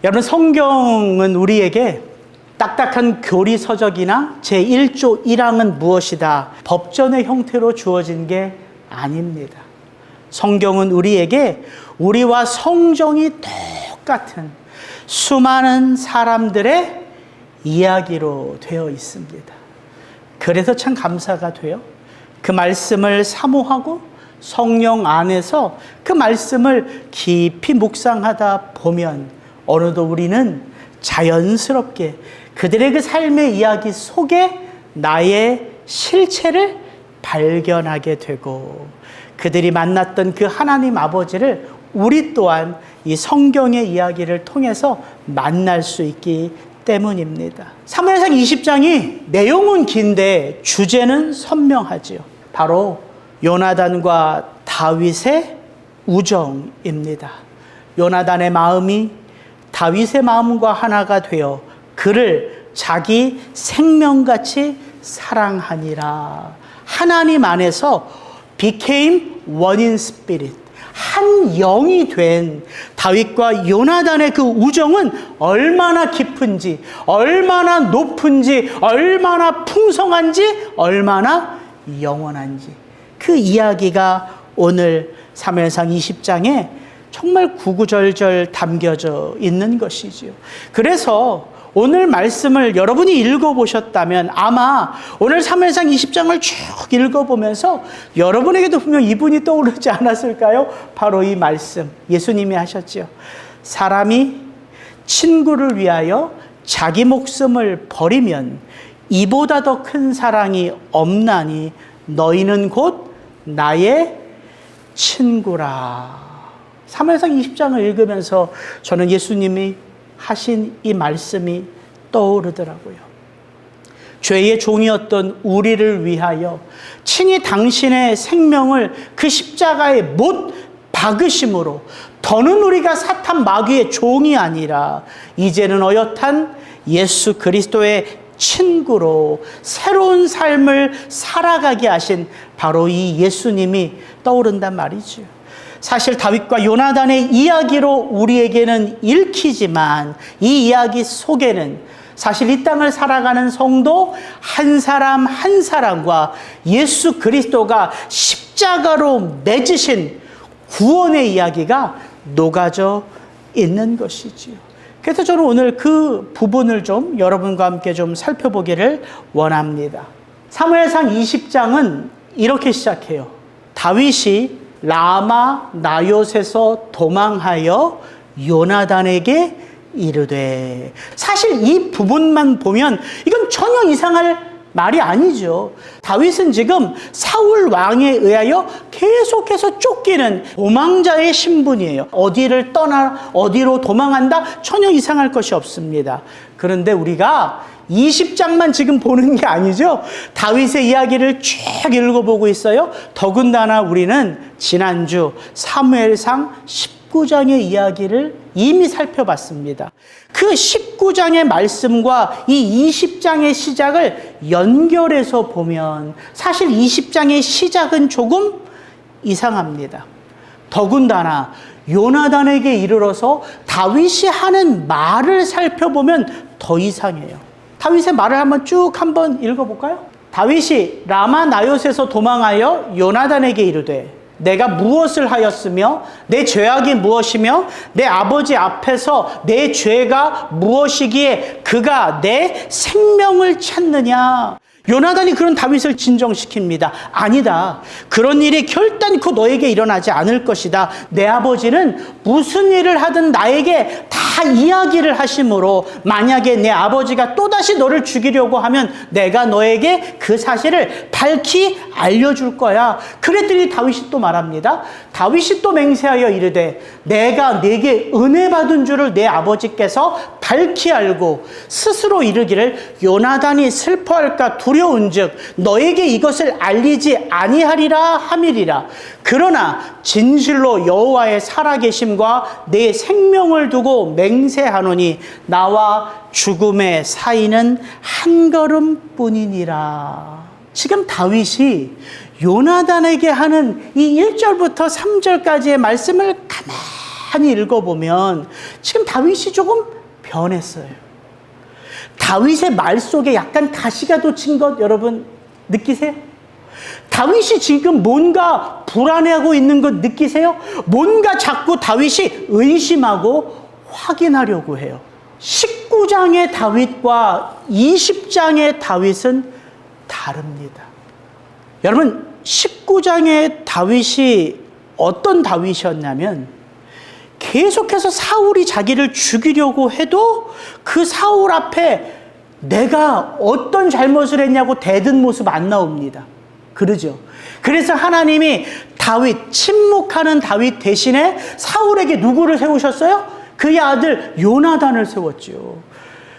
여러분, 성경은 우리에게 딱딱한 교리서적이나 제1조 1항은 무엇이다, 법전의 형태로 주어진 게 아닙니다. 성경은 우리에게 우리와 성정이 똑같은 수많은 사람들의 이야기로 되어 있습니다. 그래서 참 감사가 돼요. 그 말씀을 사모하고 성령 안에서 그 말씀을 깊이 묵상하다 보면 어느덧 우리는 자연스럽게 그들의 그 삶의 이야기 속에 나의 실체를 발견하게 되고, 그들이 만났던 그 하나님 아버지를 우리 또한 이 성경의 이야기를 통해서 만날 수 있기 때문입니다. 사무엘상 20장이 내용은 긴데 주제는 선명하지요. 바로 요나단과 다윗의 우정입니다. 요나단의 마음이 다윗의 마음과 하나가 되어 그를 자기 생명같이 사랑하니라. 하나님 안에서 became one in spirit, 한 영이 된 다윗과 요나단의 그 우정은 얼마나 깊은지, 얼마나 높은지, 얼마나 풍성한지, 얼마나 영원한지, 그 이야기가 오늘 사무엘상 20장에 정말 구구절절 담겨져 있는 것이지요. 그래서 오늘 말씀을 여러분이 읽어보셨다면 아마 오늘 사무엘상 20장을 쭉 읽어보면서 여러분에게도 분명 이분이 떠오르지 않았을까요? 바로 이 말씀, 예수님이 하셨지요. 사람이 친구를 위하여 자기 목숨을 버리면 이보다 더 큰 사랑이 없나니 너희는 곧 나의 친구라. 사무엘상 20장을 읽으면서 저는 예수님이 하신 이 말씀이 떠오르더라고요. 죄의 종이었던 우리를 위하여 친히 당신의 생명을 그 십자가에 못 박으심으로 더는 우리가 사탄 마귀의 종이 아니라 이제는 어엿한 예수 그리스도의 친구로 새로운 삶을 살아가게 하신 바로 이 예수님이 떠오른단 말이죠. 사실 다윗과 요나단의 이야기로 우리에게는 읽히지만 이 이야기 속에는 사실 이 땅을 살아가는 성도 한 사람 한 사람과 예수 그리스도가 십자가로 맺으신 구원의 이야기가 녹아져 있는 것이지요. 그래서 저는 오늘 그 부분을 좀 여러분과 함께 좀 살펴보기를 원합니다. 사무엘상 20장은 이렇게 시작해요. 다윗이 라마 나요셋에서 도망하여 요나단에게 이르되, 사실 이 부분만 보면 이건 전혀 이상할 말이 아니죠. 다윗은 지금 사울 왕에 의하여 계속해서 쫓기는 도망자의 신분이에요. 어디를 떠나 어디로 도망한다, 전혀 이상할 것이 없습니다. 그런데 우리가 20장만 지금 보는 게 아니죠. 다윗의 이야기를 쭉 읽어보고 있어요. 더군다나 우리는 지난주 사무엘상 19장의 이야기를 이미 살펴봤습니다. 그 19장의 말씀과 이 20장의 시작을 연결해서 보면 사실 20장의 시작은 조금 이상합니다. 더군다나 요나단에게 이르러서 다윗이 하는 말을 살펴보면 더 이상해요. 다윗의 말을 한번 읽어볼까요? 다윗이 라마 나요셋에서 도망하여 요나단에게 이르되, 내가 무엇을 하였으며 내 죄악이 무엇이며 내 아버지 앞에서 내 죄가 무엇이기에 그가 내 생명을 찾느냐. 요나단이 그런 다윗을 진정시킵니다. 아니다. 그런 일이 결단코 너에게 일어나지 않을 것이다. 내 아버지는 무슨 일을 하든 나에게 다 이야기를 하심으로 만약에 내 아버지가 또다시 너를 죽이려고 하면 내가 너에게 그 사실을 밝히 알려줄 거야. 그랬더니 다윗이 또 말합니다. 다윗이 또 맹세하여 이르되, 내가 네게 은혜 받은 줄을 내 아버지께서 밝히 알고 스스로 이르기를 요나단이 슬퍼할까 두려운즉 너에게 이것을 알리지 아니하리라 함이리라. 그러나 진실로 여호와의 살아계심과 내 생명을 두고 맹세하노니 나와 죽음의 사이는 한 걸음뿐이니라. 지금 다윗이 요나단에게 하는 이 1절부터 3절까지의 말씀을 가만히 읽어보면 지금 다윗이 조금 변했어요. 다윗의 말 속에 약간 가시가 돋친 것 여러분 느끼세요? 다윗이 지금 뭔가 불안해하고 있는 것 느끼세요? 뭔가 자꾸 다윗이 의심하고 확인하려고 해요. 19장의 다윗과 20장의 다윗은 다릅니다. 여러분 19장의 다윗이 어떤 다윗이었냐면 계속해서 사울이 자기를 죽이려고 해도 그 사울 앞에 내가 어떤 잘못을 했냐고 대든 모습 안 나옵니다. 그러죠. 그래서 하나님이 다윗, 침묵하는 다윗 대신에 사울에게 누구를 세우셨어요? 그의 아들 요나단을 세웠죠.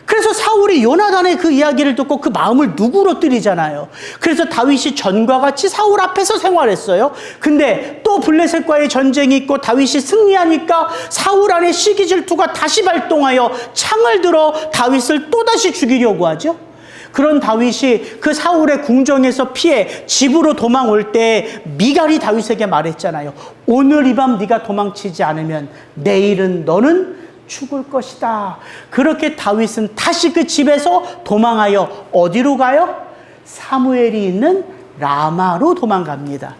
그래서 사울이 요나단의 그 이야기를 듣고 그 마음을 누그러뜨리잖아요. 그래서 다윗이 전과 같이 사울 앞에서 생활했어요. 근데 또 블레셋과의 전쟁이 있고 다윗이 승리하니까 사울 안에 시기 질투가 다시 발동하여 창을 들어 다윗을 또다시 죽이려고 하죠. 그런 다윗이 그 사울의 궁정에서 피해 집으로 도망올 때 미갈이 다윗에게 말했잖아요. 오늘 이 밤 네가 도망치지 않으면 내일은 너는 죽을 것이다. 그렇게 다윗은 다시 그 집에서 도망하여 어디로 가요? 사무엘이 있는 라마로 도망갑니다.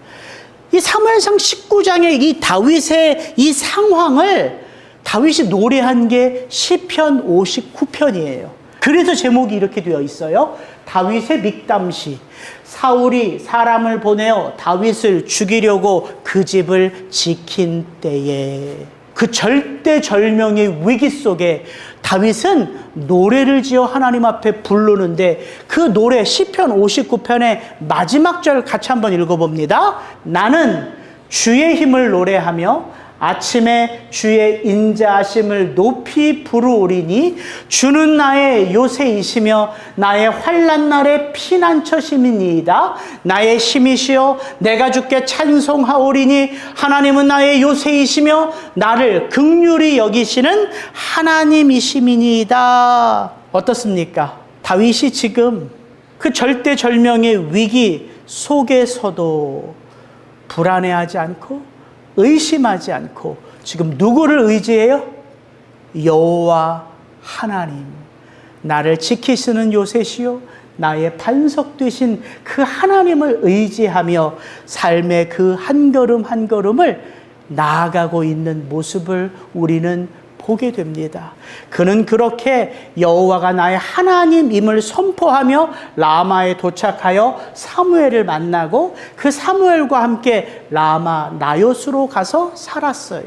이 사무엘상 19장의 이 다윗의 이 상황을 다윗이 노래한 게 시편 59편이에요. 그래서 제목이 이렇게 되어 있어요. 다윗의 믹담시. 사울이 사람을 보내어 다윗을 죽이려고 그 집을 지킨 때에. 그 절대절명의 위기 속에 다윗은 노래를 지어 하나님 앞에 부르는데 그 노래 시편 59편의 마지막 절 같이 한번 읽어봅니다. 나는 주의 힘을 노래하며 아침에 주의 인자하심을 높이 부르오리니 주는 나의 요새이시며 나의 환난 날의 피난처심이니이다. 나의 힘이시여 내가 주께 찬송하오리니 하나님은 나의 요새이시며 나를 긍휼히 여기시는 하나님이심이니이다. 어떻습니까? 다윗이 지금 그 절대절명의 위기 속에서도 불안해하지 않고 의심하지 않고 지금 누구를 의지해요? 여호와 하나님, 나를 지키시는 요새시요 나의 반석 되신 그 하나님을 의지하며 삶의 그 한 걸음 한 걸음을 나아가고 있는 모습을 우리는 보게 됩니다. 그는 그렇게 여호와가 나의 하나님임을 선포하며 라마에 도착하여 사무엘을 만나고 그 사무엘과 함께 라마 나요스로 가서 살았어요.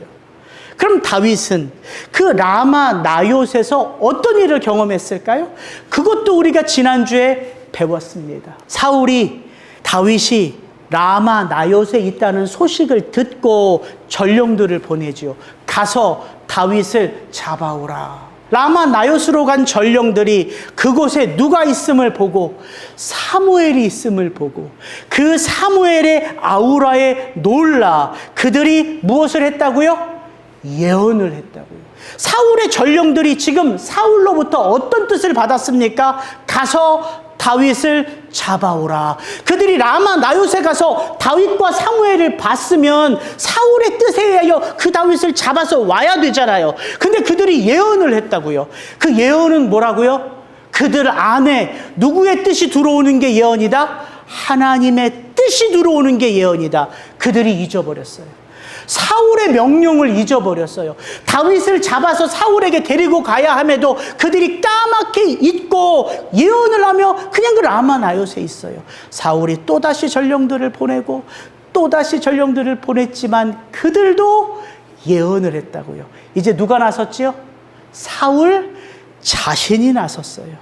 그럼 다윗은 그 라마 나요스에서 어떤 일을 경험했을까요? 그것도 우리가 지난주에 배웠습니다. 사울이 다윗이 라마 나요스에 있다는 소식을 듣고 전령들을 보내지요. 가서 다윗을 잡아오라. 라마 나요스로 간 전령들이 그곳에 누가 있음을 보고 사무엘이 있음을 보고 그 사무엘의 아우라에 놀라 그들이 무엇을 했다고요? 예언을 했다고요. 사울의 전령들이 지금 사울로부터 어떤 뜻을 받았습니까? 가서 다윗을 잡아오라. 그들이 라마 나요스에 가서 다윗과 사무엘을 봤으면 사울의 뜻에 의하여 그 다윗을 잡아서 와야 되잖아요. 근데 그들이 예언을 했다고요. 그 예언은 뭐라고요? 그들 안에 누구의 뜻이 들어오는 게 예언이다? 하나님의 뜻이 들어오는 게 예언이다. 그들이 잊어버렸어요. 사울의 명령을 잊어버렸어요. 다윗을 잡아서 사울에게 데리고 가야 함에도 그들이 까맣게 잊고 예언을 하며 그냥 그 라마 나요스에 있어요. 사울이 또다시 전령들을 보내고 또다시 전령들을 보냈지만 그들도 예언을 했다고요. 이제 누가 나섰지요? 사울 자신이 나섰어요.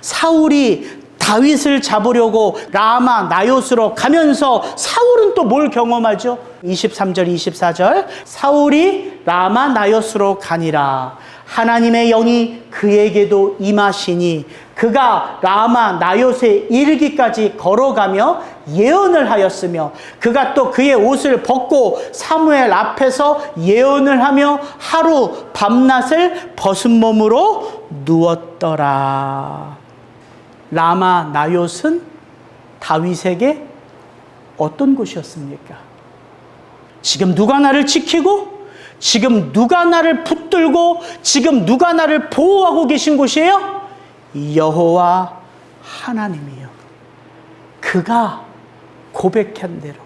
사울이 다윗을 잡으려고 라마 나요스로 가면서 사울은 또 뭘 경험하죠? 23절 24절 사울이 라마 나요스로 가니라 하나님의 영이 그에게도 임하시니 그가 라마 나요스에 이르기까지 걸어가며 예언을 하였으며 그가 또 그의 옷을 벗고 사무엘 앞에서 예언을 하며 하루 밤낮을 벗은 몸으로 누웠더라. 라마 나요스는 다윗에게 어떤 곳이었습니까? 지금 누가 나를 지키고 지금 누가 나를 붙들고 지금 누가 나를 보호하고 계신 곳이에요? 여호와 하나님이요. 그가 고백한 대로,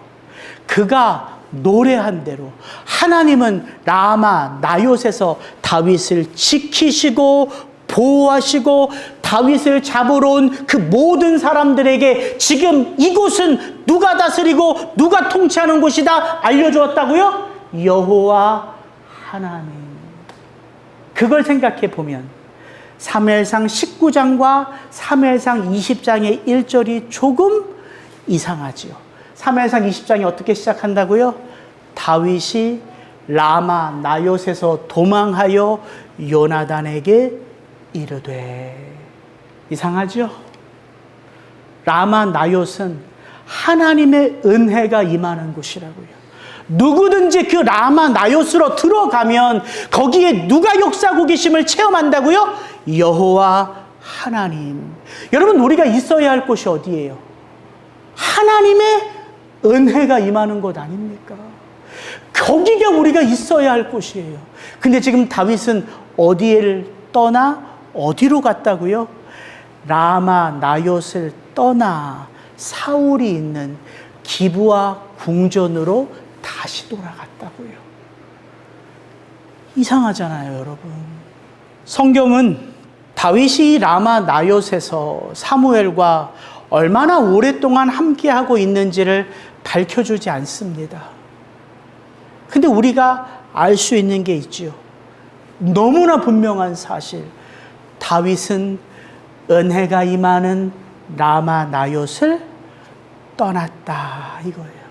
그가 노래한 대로 하나님은 라마 나요스에서 다윗을 지키시고 보호하시고 다윗을 잡으러 온 그 모든 사람들에게 지금 이곳은 누가 다스리고 누가 통치하는 곳이다 알려주었다고요? 여호와 하나님. 그걸 생각해 보면 사무엘상 19장과 사무엘상 20장의 1절이 조금 이상하지요. 사무엘상 20장이 어떻게 시작한다고요? 다윗이 라마 나요스에서 도망하여 요나단에게 이르되. 이상하죠? 라마 나요스는 하나님의 은혜가 임하는 곳이라고요. 누구든지 그 라마 나요스로 들어가면 거기에 누가 역사하고 계심을 체험한다고요? 여호와 하나님. 여러분, 우리가 있어야 할 곳이 어디예요? 하나님의 은혜가 임하는 곳 아닙니까? 거기가 우리가 있어야 할 곳이에요. 근데 지금 다윗은 어디를 떠나 어디로 갔다고요? 라마 나요스를 떠나 사울이 있는 기브아 궁전으로 다시 돌아갔다고요. 이상하잖아요, 여러분. 성경은 다윗이 라마 나요스에서 사무엘과 얼마나 오랫동안 함께하고 있는지를 밝혀주지 않습니다. 근데 우리가 알 수 있는 게 있죠. 너무나 분명한 사실. 다윗은 은혜가 임하는 라마 나요스를 떠났다, 이거예요.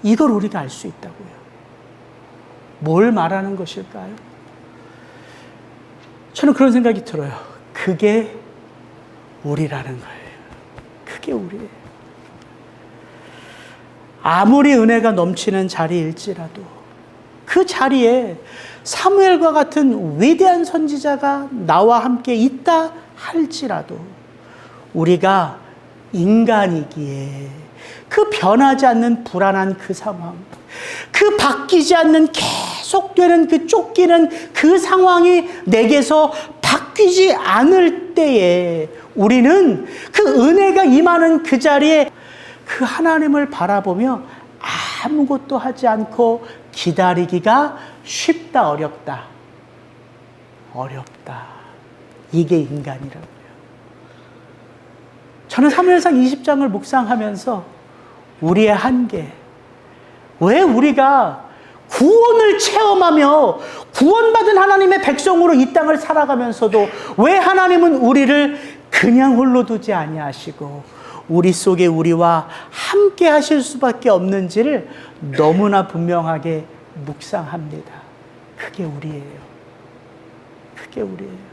이걸 우리가 알 수 있다고요. 뭘 말하는 것일까요? 저는 그런 생각이 들어요. 그게 우리라는 거예요. 그게 우리예요. 아무리 은혜가 넘치는 자리일지라도 그 자리에 사무엘과 같은 위대한 선지자가 나와 함께 있다 할지라도 우리가 인간이기에 그 변하지 않는 불안한 그 상황, 그 바뀌지 않는 계속되는 그 쫓기는 그 상황이 내게서 바뀌지 않을 때에 우리는 그 은혜가 임하는 그 자리에 그 하나님을 바라보며 아무것도 하지 않고 기다리기가 쉽다, 어렵다? 어렵다. 이게 인간이라고요. 저는 사무엘상 20장을 묵상하면서 우리의 한계, 왜 우리가 구원을 체험하며 구원받은 하나님의 백성으로 이 땅을 살아가면서도 왜 하나님은 우리를 그냥 홀로 두지 아니하시고 우리 속에 우리와 함께 하실 수밖에 없는지를 너무나 분명하게 묵상합니다. 그게 우리예요. 그게 우리예요.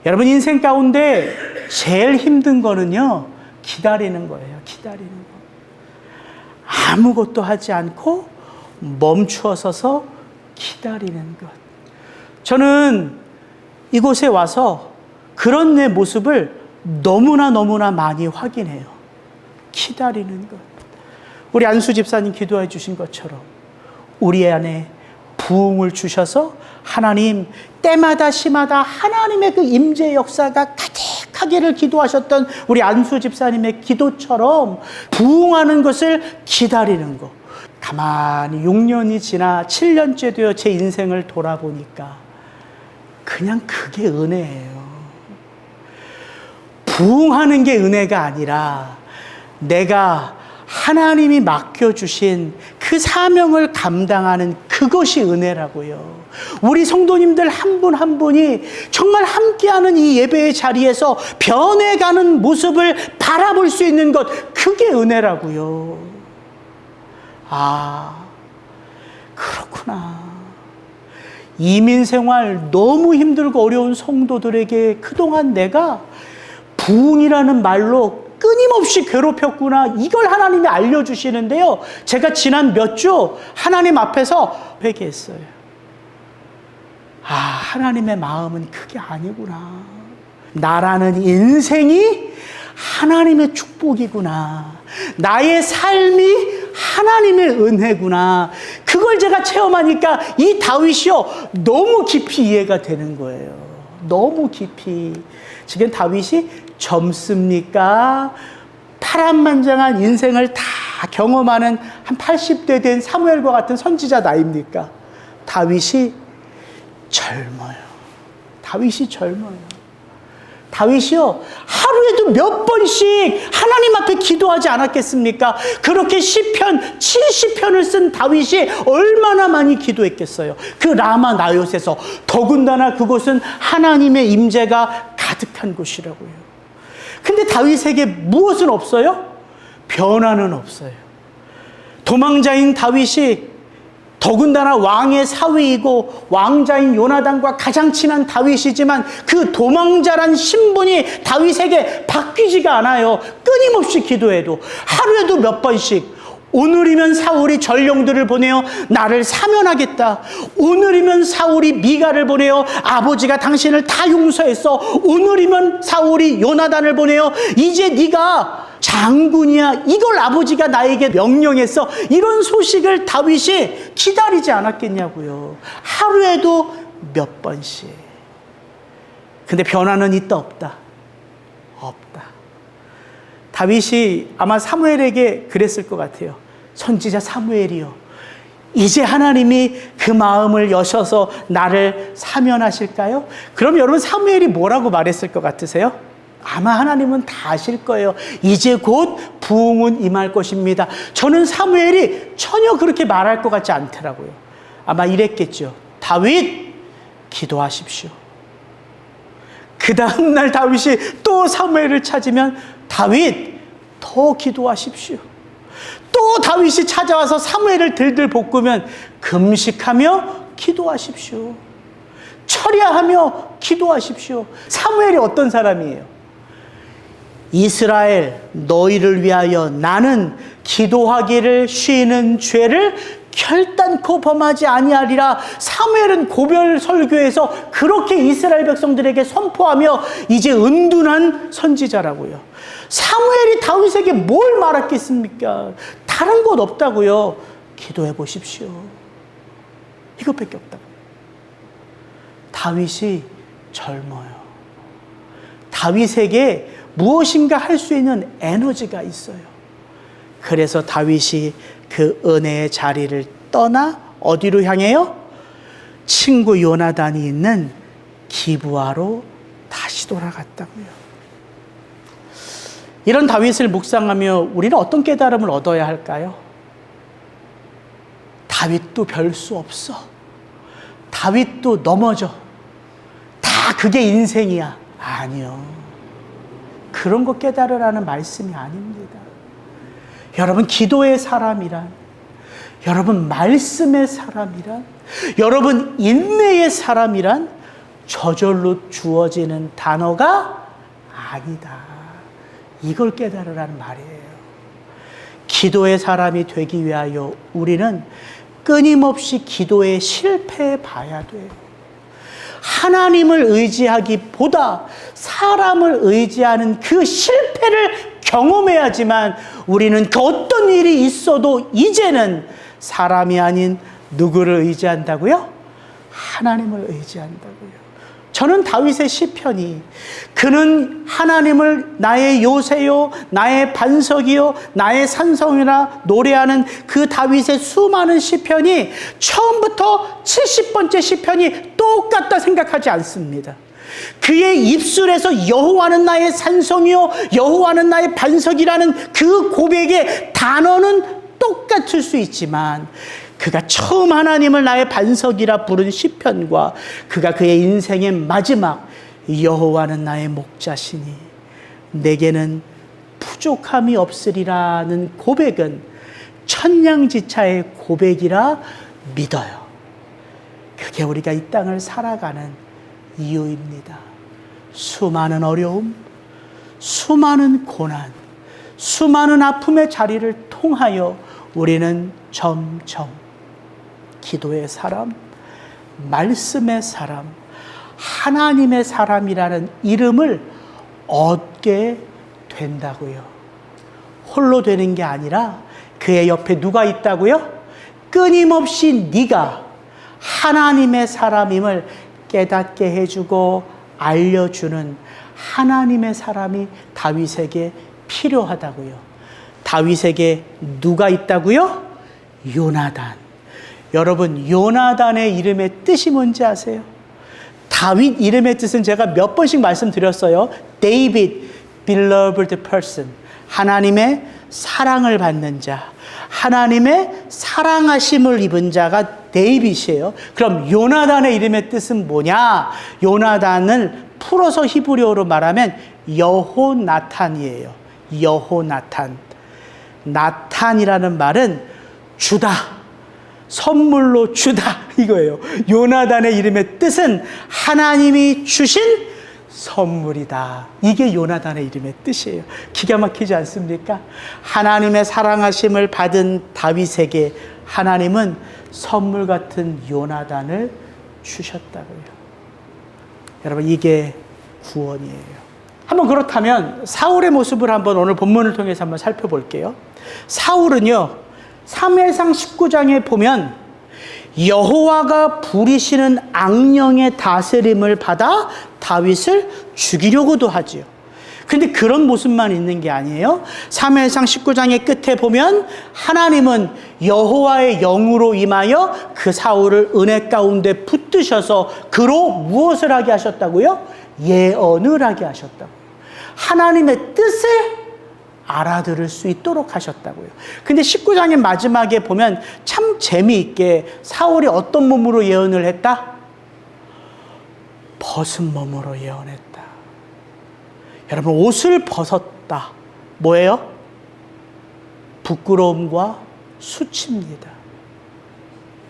여러분, 인생 가운데 제일 힘든 거는요, 기다리는 거예요. 기다리는 거. 아무것도 하지 않고 멈추어 서서 기다리는 것. 저는 이곳에 와서 그런 내 모습을 너무나 많이 확인해요. 기다리는 것. 우리 안수 집사님 기도해 주신 것처럼 우리 안에 부흥을 주셔서 하나님 때마다 시마다 하나님의 그 임재 역사가 가득하기를 기도하셨던 우리 안수 집사님의 기도처럼 부흥하는 것을 기다리는 것. 가만히 6년이 지나 7년째 되어 제 인생을 돌아보니까 그냥 그게 은혜예요. 부흥하는 게 은혜가 아니라 내가 하나님이 맡겨주신 그 사명을 감당하는 그것이 은혜라고요. 우리 성도님들 한 분 한 분이 정말 함께하는 이 예배의 자리에서 변해가는 모습을 바라볼 수 있는 것, 그게 은혜라고요. 아, 그렇구나. 이민 생활 너무 힘들고 어려운 성도들에게 그동안 내가 부흥이라는 말로 끊임없이 괴롭혔구나. 이걸 하나님이 알려주시는데요. 제가 지난 몇 주 하나님 앞에서 회개했어요. 아, 하나님의 마음은 그게 아니구나. 나라는 인생이 하나님의 축복이구나. 나의 삶이 하나님의 은혜구나. 그걸 제가 체험하니까 이 다윗이요, 너무 깊이 이해가 되는 거예요. 너무 깊이. 지금 다윗이 젊습니까? 파란만장한 인생을 다 경험하는 한 80대 된 사무엘과 같은 선지자 나이입니까? 다윗이 젊어요. 다윗이 젊어요. 다윗이요, 하루에도 몇 번씩 하나님 앞에 기도하지 않았겠습니까? 그렇게 시편 70편을 쓴 다윗이 얼마나 많이 기도했겠어요. 그 라마 나요셋에서. 더군다나 그곳은 하나님의 임재가 가득한 곳이라고요. 근데 다윗에게 무엇은 없어요? 변화는 없어요. 도망자인 다윗이 더군다나 왕의 사위이고 왕자인 요나단과 가장 친한 다윗이지만 그 도망자란 신분이 다윗에게 바뀌지가 않아요. 끊임없이 기도해도 하루에도 몇 번씩, 오늘이면 사울이 전령들을 보내어 나를 사면하겠다. 오늘이면 사울이 미가를 보내어 아버지가 당신을 다 용서했어. 오늘이면 사울이 요나단을 보내어 이제 네가 장군이야. 이걸 아버지가 나에게 명령했어. 이런 소식을 다윗이 기다리지 않았겠냐고요. 하루에도 몇 번씩. 근데 변화는 있다 없다? 없다. 다윗이 아마 사무엘에게 그랬을 것 같아요. 선지자 사무엘이요, 이제 하나님이 그 마음을 여셔서 나를 사면하실까요? 그럼 여러분 사무엘이 뭐라고 말했을 것 같으세요? 아마 하나님은 다 아실 거예요. 이제 곧 부흥은 임할 것입니다. 저는 사무엘이 전혀 그렇게 말할 것 같지 않더라고요. 아마 이랬겠죠. 다윗, 기도하십시오. 그 다음날 다윗이 또 사무엘을 찾으면 다윗, 더 기도하십시오. 또 다윗이 찾아와서 사무엘을 들들 볶으면 금식하며 기도하십시오. 철야하며 기도하십시오. 사무엘이 어떤 사람이에요? 이스라엘, 너희를 위하여 나는 기도하기를 쉬는 죄를 결단코 범하지 아니하리라. 사무엘은 고별 설교에서 그렇게 이스라엘 백성들에게 선포하며 이제 은둔한 선지자라고요. 사무엘이 다윗에게 뭘 말했겠습니까? 다른 것 없다고요. 기도해 보십시오. 이것밖에 없다고. 다윗이 젊어요. 다윗에게 무엇인가 할 수 있는 에너지가 있어요. 그래서 다윗이 그 은혜의 자리를 떠나 어디로 향해요? 친구 요나단이 있는 기브아로 다시 돌아갔다고요. 이런 다윗을 묵상하며 우리는 어떤 깨달음을 얻어야 할까요? 다윗도 별 수 없어. 다윗도 넘어져. 다 그게 인생이야. 아니요. 그런 거 깨달으라는 말씀이 아닙니다. 여러분, 기도의 사람이란, 여러분 말씀의 사람이란, 여러분 인내의 사람이란 저절로 주어지는 단어가 아니다. 이걸 깨달으라는 말이에요. 기도의 사람이 되기 위하여 우리는 끊임없이 기도에 실패해 봐야 돼요. 하나님을 의지하기보다 사람을 의지하는 그 실패를 경험해야지만 우리는 그 어떤 일이 있어도 이제는 사람이 아닌 누구를 의지한다고요? 하나님을 의지한다고요. 저는 다윗의 시편이, 그는 하나님을 나의 요새요, 나의 반석이요, 나의 산성이라 노래하는 그 다윗의 수많은 시편이 처음부터 70번째 시편이 똑같다 생각하지 않습니다. 그의 입술에서 여호와는 나의 산성이요, 여호와는 나의 반석이라는 그 고백의 단어는 똑같을 수 있지만 그가 처음 하나님을 나의 반석이라 부른 시편과 그가 그의 인생의 마지막 여호와는 나의 목자시니 내게는 부족함이 없으리라는 고백은 천냥지차의 고백이라 믿어요. 그게 우리가 이 땅을 살아가는 이유입니다. 수많은 어려움, 수많은 고난, 수많은 아픔의 자리를 통하여 우리는 점점 기도의 사람, 말씀의 사람, 하나님의 사람이라는 이름을 얻게 된다고요. 홀로 되는 게 아니라 그의 옆에 누가 있다고요? 끊임없이 네가 하나님의 사람임을 깨닫게 해주고 알려주는 하나님의 사람이 다윗에게 필요하다고요. 다윗에게 누가 있다고요? 요나단. 여러분, 요나단의 이름의 뜻이 뭔지 아세요? 다윗 이름의 뜻은 제가 몇 번씩 말씀드렸어요. David, beloved person. 하나님의 사랑을 받는 자, 하나님의 사랑하심을 입은 자가 데이빗이에요. 그럼 요나단의 이름의 뜻은 뭐냐? 요나단을 풀어서 히브리어로 말하면 여호나탄이에요. 여호나탄. 나탄이라는 말은 주다, 선물로 주다, 이거예요. 요나단의 이름의 뜻은 하나님이 주신 선물이다. 이게 요나단의 이름의 뜻이에요. 기가 막히지 않습니까? 하나님의 사랑하심을 받은 다윗에게 하나님은 선물 같은 요나단을 주셨다고요. 여러분, 이게 구원이에요. 한번 그렇다면 사울의 모습을 한번 오늘 본문을 통해서 한번 살펴볼게요. 사울은요, 사무엘상 19장에 보면 여호와가 부리시는 악령의 다스림을 받아 다윗을 죽이려고도 하지요. 근데 그런 모습만 있는 게 아니에요. 사무엘상 19장의 끝에 보면 하나님은 여호와의 영으로 임하여 그 사울을 은혜 가운데 붙드셔서 그로 무엇을 하게 하셨다고요? 예언을 하게 하셨다고요. 하나님의 뜻을 알아들을 수 있도록 하셨다고요. 근데 19장의 마지막에 보면 참 재미있게 사울이 어떤 몸으로 예언을 했다? 벗은 몸으로 예언했다. 여러분, 옷을 벗었다. 뭐예요? 부끄러움과 수치입니다.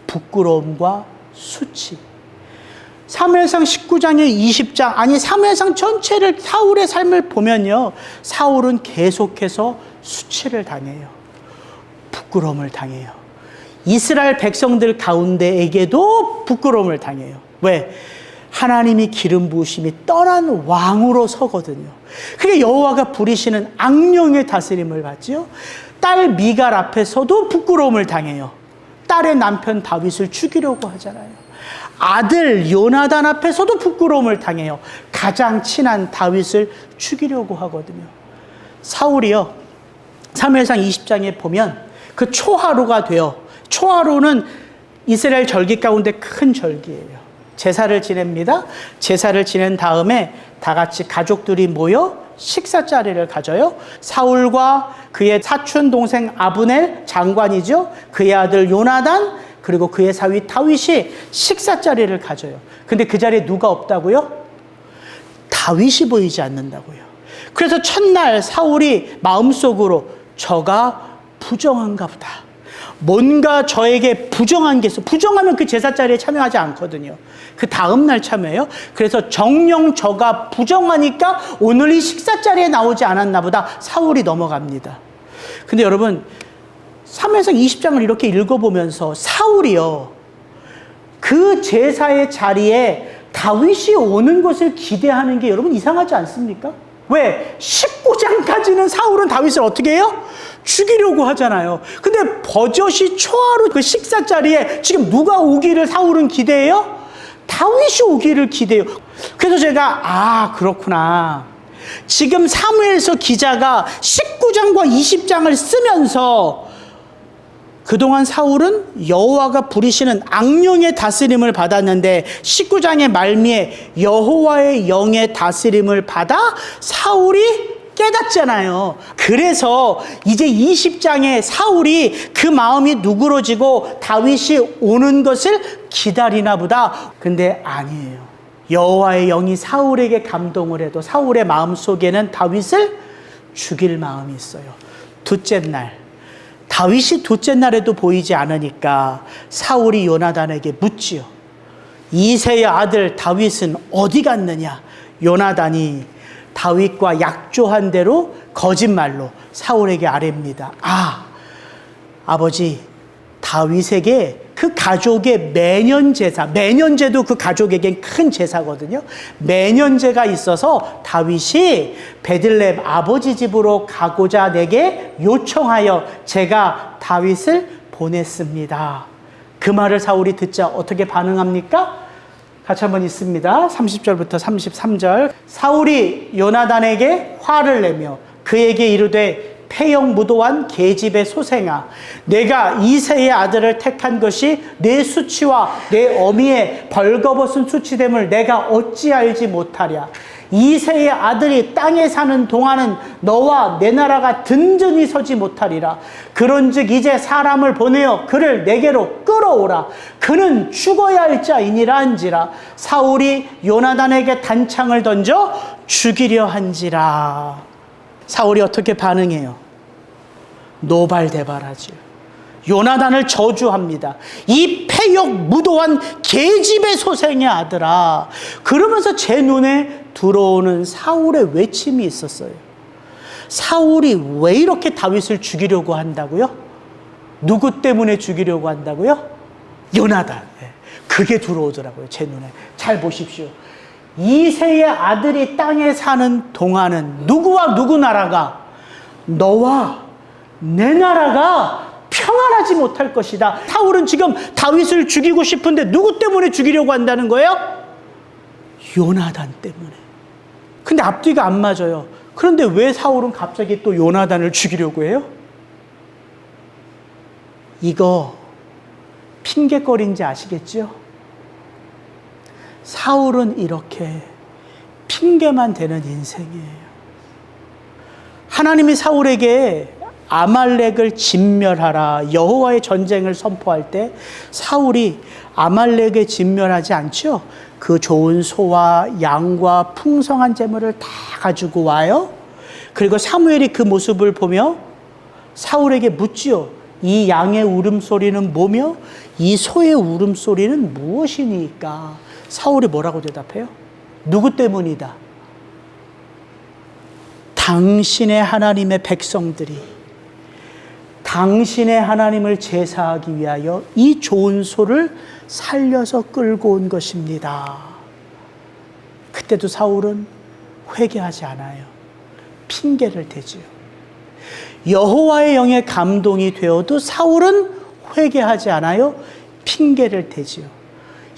부끄러움과 수치. 사무엘상 19장의 20장, 아니 사무엘상 전체를 사울의 삶을 보면요, 사울은 계속해서 수치를 당해요. 부끄러움을 당해요. 이스라엘 백성들 가운데에게도 부끄러움을 당해요. 왜? 하나님이 기름 부으심이 떠난 왕으로 서거든요. 그게 여호와가 부리시는 악령의 다스림을 받죠. 딸 미갈 앞에서도 부끄러움을 당해요. 딸의 남편 다윗을 죽이려고 하잖아요. 아들 요나단 앞에서도 부끄러움을 당해요. 가장 친한 다윗을 죽이려고 하거든요. 사울이요, 사무엘상 20장에 보면 그 초하루가 돼요. 초하루는 이스라엘 절기 가운데 큰 절기예요. 제사를 지냅니다. 제사를 지낸 다음에 다 같이 가족들이 모여 식사 자리를 가져요. 사울과 그의 사촌 동생 아브넬 장관이죠. 그의 아들 요나단, 그리고 그의 사위 다윗이 식사 자리를 가져요. 근데 그 자리에 누가 없다고요? 다윗이 보이지 않는다고요. 그래서 첫날 사울이 마음속으로 저가 부정한가 보다. 뭔가 저에게 부정한 게 있어. 부정하면 그 제사 자리에 참여하지 않거든요. 그 다음날 참여해요. 그래서 정녕 저가 부정하니까 오늘 이 식사 자리에 나오지 않았나 보다. 사울이 넘어갑니다. 근데 여러분, 사무엘상 20장을 이렇게 읽어보면서 사울이요, 그 제사의 자리에 다윗이 오는 것을 기대하는 게 여러분 이상하지 않습니까? 왜? 19장까지는 사울은 다윗을 어떻게 해요? 죽이려고 하잖아요. 근데 버젓이 초하루 그 식사 자리에 지금 누가 오기를 사울은 기대해요? 다윗이 오기를 기대해요. 그래서 제가 그렇구나. 지금 사무엘서 기자가 19장과 20장을 쓰면서 그동안 사울은 여호와가 부리시는 악령의 다스림을 받았는데 19장의 말미에 여호와의 영의 다스림을 받아 사울이 깨닫잖아요. 그래서 이제 20장에 사울이 그 마음이 누그러지고 다윗이 오는 것을 기다리나 보다. 근데 아니에요. 여호와의 영이 사울에게 감동을 해도 사울의 마음속에는 다윗을 죽일 마음이 있어요. 둘째 날, 다윗이 둘째 날에도 보이지 않으니까 사울이 요나단에게 묻지요. 이새의 아들 다윗은 어디 갔느냐? 요나단이 다윗과 약조한 대로 거짓말로 사울에게 아뢰입니다. 아버지, 다윗에게 그 가족의 매년제사, 매년제도 그 가족에겐 큰 제사거든요. 매년제가 있어서 다윗이 베들레헴 아버지 집으로 가고자 내게 요청하여 제가 다윗을 보냈습니다. 그 말을 사울이 듣자 어떻게 반응합니까? 같이 한번 읽습니다. 30절부터 33절. 사울이 요나단에게 화를 내며 그에게 이르되 패역 무도한 계집의 소생아, 내가 이새의 아들을 택한 것이 내 수치와 내 어미의 벌거벗은 수치됨을 내가 어찌 알지 못하랴. 이새의 아들이 땅에 사는 동안은 너와 내 나라가 든든히 서지 못하리라. 그런즉 이제 사람을 보내어 그를 내게로 끌어오라. 그는 죽어야 할 자이니라 한지라. 사울이 요나단에게 단창을 던져 죽이려 한지라. 사울이 어떻게 반응해요? 노발대발하죠. 요나단을 저주합니다. 이 패역 무도한 계집의 소생의 아들아. 그러면서 제 눈에 들어오는 사울의 외침이 있었어요. 사울이 왜 이렇게 다윗을 죽이려고 한다고요? 누구 때문에 죽이려고 한다고요? 요나단. 그게 들어오더라고요, 제 눈에. 잘 보십시오. 이새의 아들이 땅에 사는 동안은 누구와 누구 나라가, 너와 내 나라가 평안하지 못할 것이다. 사울은 지금 다윗을 죽이고 싶은데 누구 때문에 죽이려고 한다는 거예요? 요나단 때문에. 근데 앞뒤가 안 맞아요. 그런데 왜 사울은 갑자기 또 요나단을 죽이려고 해요? 이거 핑계거리인지 아시겠죠? 사울은 이렇게 핑계만 대는 인생이에요. 하나님이 사울에게 아말렉을 진멸하라, 여호와의 전쟁을 선포할 때 사울이 아말렉에 진멸하지 않죠. 그 좋은 소와 양과 풍성한 재물을 다 가지고 와요. 그리고 사무엘이 그 모습을 보며 사울에게 묻지요. 이 양의 울음소리는 뭐며 이 소의 울음소리는 무엇이니까? 사울이 뭐라고 대답해요? 누구 때문이다? 당신의 하나님의 백성들이 당신의 하나님을 제사하기 위하여 이 좋은 소를 살려서 끌고 온 것입니다. 그때도 사울은 회개하지 않아요. 핑계를 대지요. 여호와의 영에 감동이 되어도 사울은 회개하지 않아요. 핑계를 대지요.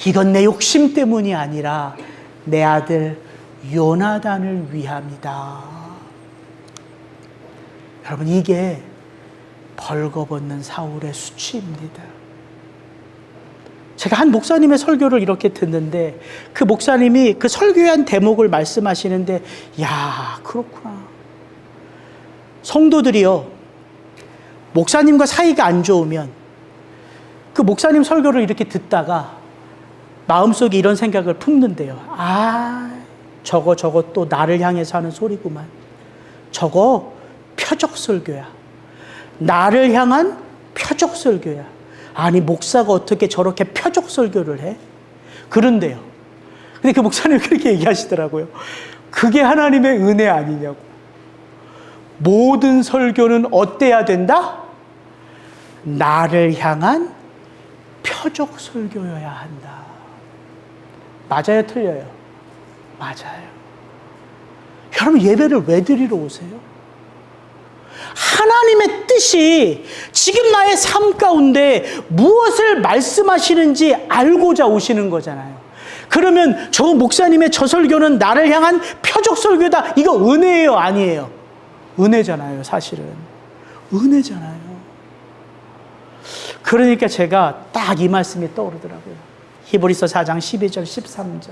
이건 내 욕심 때문이 아니라 내 아들 요나단을 위함이다. 여러분, 이게 벌거벗는 사울의 수치입니다. 제가 한 목사님의 설교를 이렇게 듣는데 그 목사님이 그 설교의 한 대목을 말씀하시는데, 야, 그렇구나. 성도들이요, 목사님과 사이가 안 좋으면 그 목사님 설교를 이렇게 듣다가 마음속에 이런 생각을 품는데요. 아, 저거 또 나를 향해서 하는 소리구만. 저거 표적 설교야. 나를 향한 표적 설교야. 아니, 목사가 어떻게 저렇게 표적 설교를 해? 그런데요. 근데 그 목사님이 그렇게 얘기하시더라고요. 그게 하나님의 은혜 아니냐고. 모든 설교는 어때야 된다? 나를 향한 표적 설교여야 한다. 맞아요, 틀려요? 맞아요. 여러분, 예배를 왜 드리러 오세요? 하나님의 뜻이 지금 나의 삶 가운데 무엇을 말씀하시는지 알고자 오시는 거잖아요. 그러면 저 목사님의 저 설교는 나를 향한 표적 설교다. 이거 은혜예요, 아니에요? 은혜잖아요, 사실은. 은혜잖아요. 그러니까 제가 딱 이 말씀이 떠오르더라고요. 히브리서 4장 12절 13절.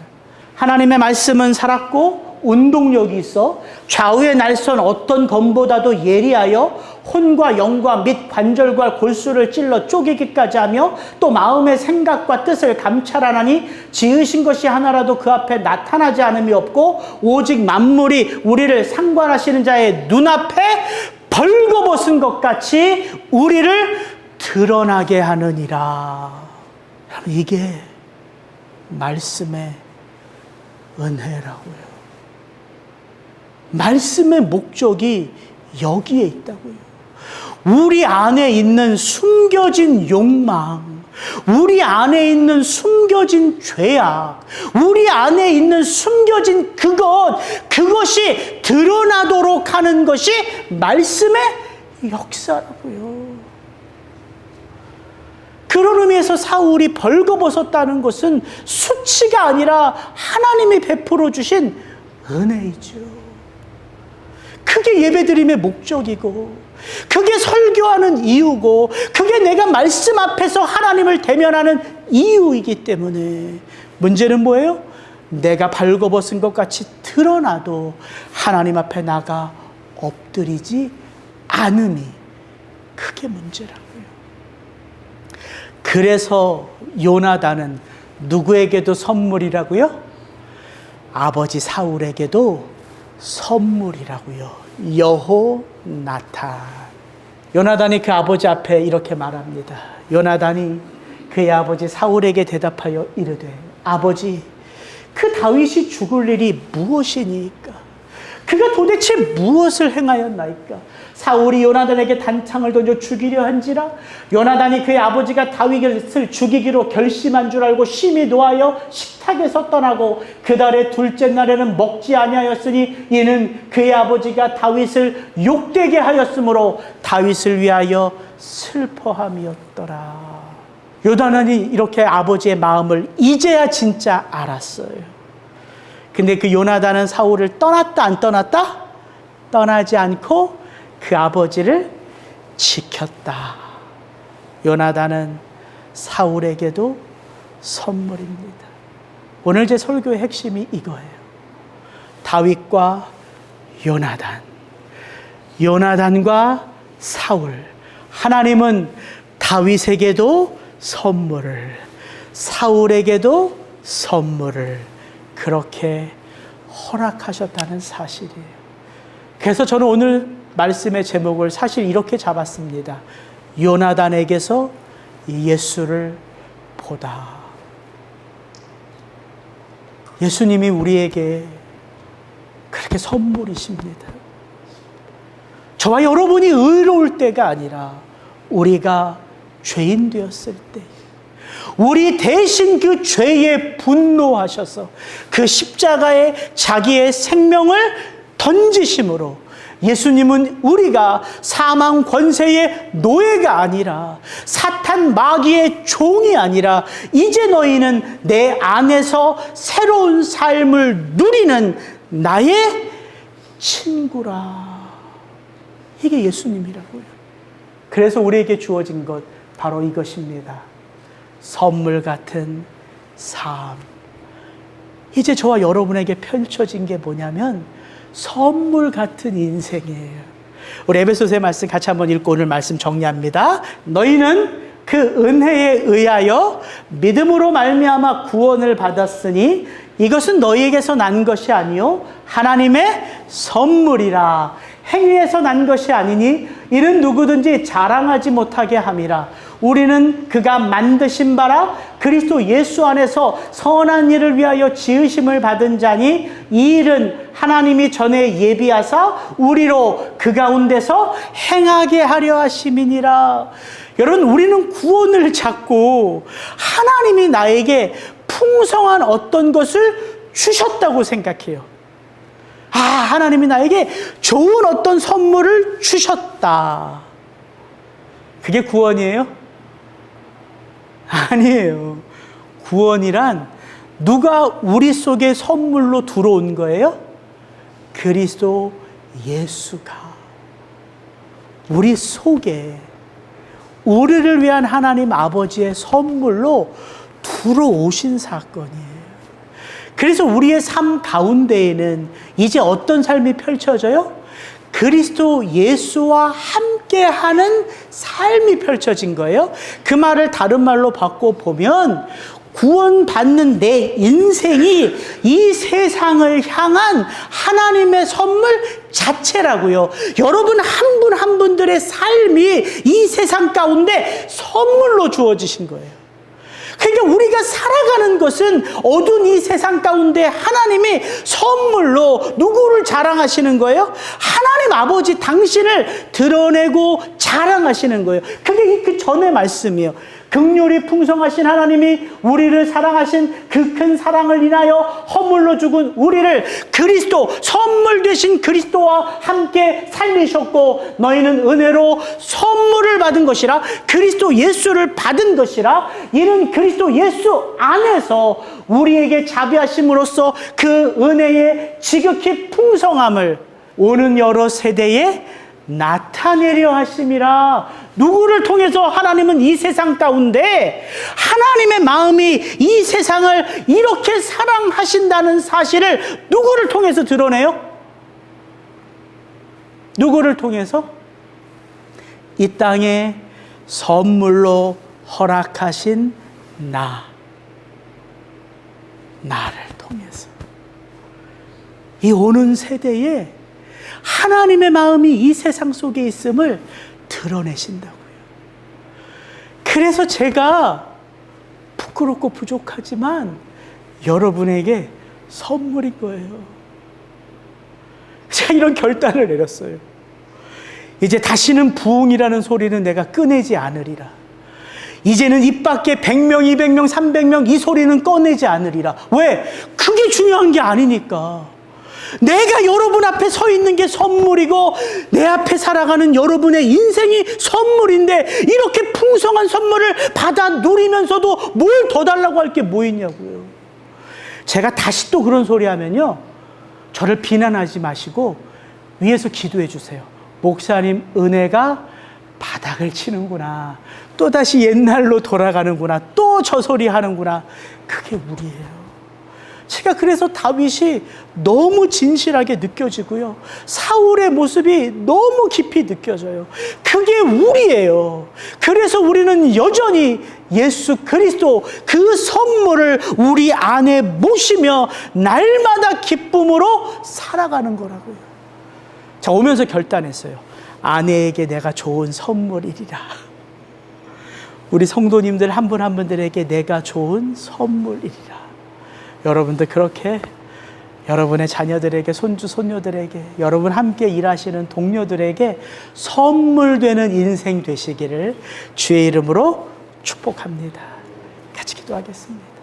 하나님의 말씀은 살았고 운동력이 있어 좌우의 날선 어떤 검보다도 예리하여 혼과 영과 및 관절과 골수를 찔러 쪼개기까지 하며 또 마음의 생각과 뜻을 감찰하나니 지으신 것이 하나라도 그 앞에 나타나지 않음이 없고 오직 만물이 우리를 상관하시는 자의 눈앞에 벌거벗은 것 같이 우리를 드러나게 하느니라. 이게 말씀의 은혜라고요. 말씀의 목적이 여기에 있다고요. 우리 안에 있는 숨겨진 욕망, 우리 안에 있는 숨겨진 죄악, 우리 안에 있는 숨겨진 그것이 드러나도록 하는 것이 말씀의 역사라고요. 그런 의미에서 사울이 벌거벗었다는 것은 수치가 아니라 하나님이 베풀어 주신 은혜이죠. 그게 예배드림의 목적이고, 그게 설교하는 이유고, 그게 내가 말씀 앞에서 하나님을 대면하는 이유이기 때문에, 문제는 뭐예요? 내가 벌거벗은 것 같이 드러나도 하나님 앞에 나가 엎드리지 않음이, 그게 문제라고요. 그래서 요나단은 누구에게도 선물이라고요? 아버지 사울에게도 선물이라고요. 여호나단. 요나단이 그 아버지 앞에 이렇게 말합니다. 요나단이 그의 아버지 사울에게 대답하여 이르되, 아버지, 그 다윗이 죽을 일이 무엇이니까? 그가 도대체 무엇을 행하였나이까? 사울이 요나단에게 단창을 던져 죽이려 한지라 요나단이 그의 아버지가 다윗을 죽이기로 결심한 줄 알고 심히 노하여 식탁에서 떠나고 그 달의 둘째 날에는 먹지 아니하였으니 이는 그의 아버지가 다윗을 욕되게 하였으므로 다윗을 위하여 슬퍼함이었더라. 요나단이 이렇게 아버지의 마음을 이제야 진짜 알았어요. 근데 그 요나단은 사울을 떠났다 안 떠났다? 떠나지 않고 그 아버지를 지켰다. 요나단은 사울에게도 선물입니다. 오늘 제 설교의 핵심이 이거예요. 다윗과 요나단, 요나단과 사울. 하나님은 다윗에게도 선물을, 사울에게도 선물을 그렇게 허락하셨다는 사실이에요. 그래서 저는 오늘 말씀의 제목을 사실 이렇게 잡았습니다. 요나단에게서 예수를 보다. 예수님이 우리에게 그렇게 선물이십니다. 저와 여러분이 의로울 때가 아니라 우리가 죄인 되었을 때, 우리 대신 그 죄에 분노하셔서 그 십자가에 자기의 생명을 던지심으로 예수님은 우리가 사망 권세의 노예가 아니라 사탄 마귀의 종이 아니라 이제 너희는 내 안에서 새로운 삶을 누리는 나의 친구라. 이게 예수님이라고요. 그래서 우리에게 주어진 것 바로 이것입니다. 선물 같은 삶. 이제 저와 여러분에게 펼쳐진 게 뭐냐면 선물 같은 인생이에요. 우리 에베소서의 말씀 같이 한번 읽고 오늘 말씀 정리합니다. 너희는 그 은혜에 의하여 믿음으로 말미암아 구원을 받았으니 이것은 너희에게서 난 것이 아니요 하나님의 선물이라. 행위에서 난 것이 아니니 이는 누구든지 자랑하지 못하게 함이라. 우리는 그가 만드신 바라 그리스도 예수 안에서 선한 일을 위하여 지으심을 받은 자니 이 일은 하나님이 전에 예비하사 우리로 그 가운데서 행하게 하려 하심이니라. 여러분, 우리는 구원을 찾고 하나님이 나에게 풍성한 어떤 것을 주셨다고 생각해요. 아, 하나님이 나에게 좋은 어떤 선물을 주셨다. 그게 구원이에요? 아니에요. 구원이란 누가 우리 속에 선물로 들어온 거예요? 그리스도 예수가 우리 속에 우리를 위한 하나님 아버지의 선물로 들어오신 사건이에요. 그래서 우리의 삶 가운데에는 이제 어떤 삶이 펼쳐져요? 그리스도 예수와 함께하는 삶이 펼쳐진 거예요. 그 말을 다른 말로 바꿔보면 구원받는 내 인생이 이 세상을 향한 하나님의 선물 자체라고요. 여러분 한 분 한 분들의 삶이 이 세상 가운데 선물로 주어지신 거예요. 그러니까 우리가 살아가는 것은 어두운 이 세상 가운데 하나님이 선물로 누구를 자랑하시는 거예요? 하나님 아버지 당신을 드러내고 자랑하시는 거예요. 그게 그 전의 말씀이에요. 긍휼이 풍성하신 하나님이 우리를 사랑하신 그 큰 사랑을 인하여 허물로 죽은 우리를 그리스도, 선물 되신 그리스도와 함께 살리셨고, 너희는 은혜로 선물을 받은 것이라, 그리스도 예수를 받은 것이라. 이는 그리스도 예수 안에서 우리에게 자비하심으로써 그 은혜의 지극히 풍성함을 오는 여러 세대에 나타내려 하심이라. 누구를 통해서? 하나님은 이 세상 가운데 하나님의 마음이 이 세상을 이렇게 사랑하신다는 사실을 누구를 통해서 드러내요? 누구를 통해서? 이 땅에 선물로 허락하신 나를 통해서. 이 오는 세대에 하나님의 마음이 이 세상 속에 있음을 드러내신다고요. 그래서 제가 부끄럽고 부족하지만 여러분에게 선물인 거예요. 제가 이런 결단을 내렸어요. 이제 다시는 부흥이라는 소리는 내가 꺼내지 않으리라. 이제는 입 밖에 100명, 200명, 300명 이 소리는 꺼내지 않으리라. 왜? 그게 중요한 게 아니니까. 내가 여러분 앞에 서 있는 게 선물이고, 내 앞에 살아가는 여러분의 인생이 선물인데, 이렇게 풍성한 선물을 받아 누리면서도 뭘 더 달라고 할 게 뭐 있냐고요. 제가 다시 또 그런 소리 하면요, 저를 비난하지 마시고 위에서 기도해 주세요. 목사님, 은혜가 바닥을 치는구나. 또다시 옛날로 돌아가는구나. 또 저 소리 하는구나. 그게 우리예요. 제가 그래서 다윗이 너무 진실하게 느껴지고요, 사울의 모습이 너무 깊이 느껴져요. 그게 우리예요. 그래서 우리는 여전히 예수 그리스도 그 선물을 우리 안에 모시며 날마다 기쁨으로 살아가는 거라고요. 자, 오면서 결단했어요. 아내에게 내가 좋은 선물이리라. 우리 성도님들 한 분 한 분들에게 내가 좋은 선물이리라. 여러분들 그렇게 여러분의 자녀들에게, 손주, 손녀들에게, 여러분 함께 일하시는 동료들에게 선물 되는 인생 되시기를 주의 이름으로 축복합니다. 같이 기도하겠습니다.